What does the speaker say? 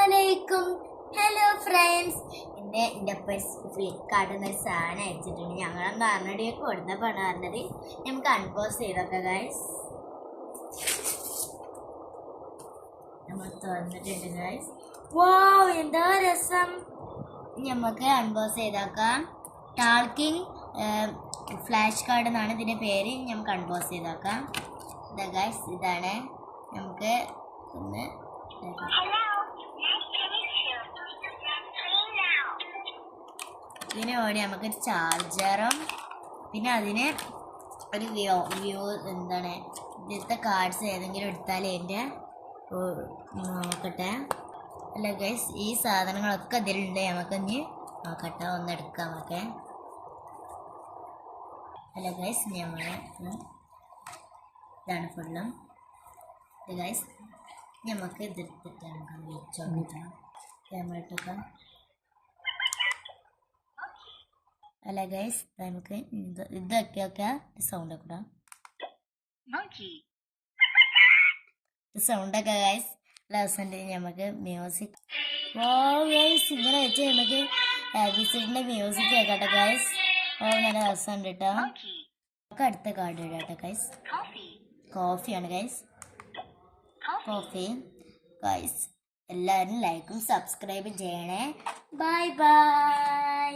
അസ്സലാമലൈക്കും. Hello friends, എൻ്റെ ഫ്ലിപ്കാർട്ടിൽ നിന്ന് ഒരു സാധനം അയച്ചിട്ടുണ്ട്. ഞങ്ങൾ കാർണടിയൊക്കെ കൊടുത്തപ്പോൾ പറഞ്ഞത് നമുക്ക് അൺപോസ് ചെയ്തൊക്കെ ഗൈസ്. നമ്മൾ തുറന്നിട്ടുണ്ട് ഗൈസ്. വാവ്, എന്താ രസം. നമുക്ക് അൺപോസ് ചെയ്താക്കാം. ടാൾക്കിംഗ് ഫ്ലാഷ് കാർഡ് എന്നാണ് ഇതിൻ്റെ പേര്. നമുക്ക് അൺപോസ് ചെയ്താക്കാം. ഇതാ ഗൈസ്, ഇതാണ്. നമുക്ക് ഒന്ന് ഇതിന് വേണ്ടി നമുക്കൊരു ചാർജറും പിന്നെ അതിന് ഒരു വ്യൂ എന്താണ് ഇതിലത്തെ കാർഡ്സ് ഏതെങ്കിലും എടുത്താൽ എൻ്റെ നോക്കട്ടെ. അല്ല ഗൈസ്, ഈ സാധനങ്ങളൊക്കെ ഇതിലുണ്ട്. നമുക്ക് ഇനി നോക്കട്ടെ, ഒന്നെടുക്കാം നമുക്ക്. അല്ല ഗൈസ്, നമ്മൾ ഇതാണ് ഫുള്ളും. ഇത് ഗൈസ്, നമുക്ക് ഇതെടുത്തിട്ട് നമുക്ക് വെച്ചോണ്ടിരിക്കാം ക്യാമറട്ടൊക്കെ. അല്ല ഗൈസ്, നമുക്ക് ഇതൊക്കെ സൗണ്ടൊക്കെ ഇടാം. സൗണ്ടൊക്കെ ഗൈസ് ലാസ്റ്റ് നമുക്ക് മ്യൂസിക്. ഓ ഗൈസ്, ഇങ്ങനെ വെച്ച് നമുക്ക് ആബിസിഡിൻ്റെ മ്യൂസിക് കേൾക്കട്ടെ ഗൈസ്. ഓ, നല്ല രസമുണ്ട് കേട്ടോ. നമുക്ക് അടുത്ത കാർഡ് ഇടാട്ടെ ഗൈസ്. കോഫിയാണ് ഗൈസ്, കോഫി. ഗൈസ്, എല്ലാവരും ലൈക്കും സബ്സ്ക്രൈബും ചെയ്യണേ. Bye by.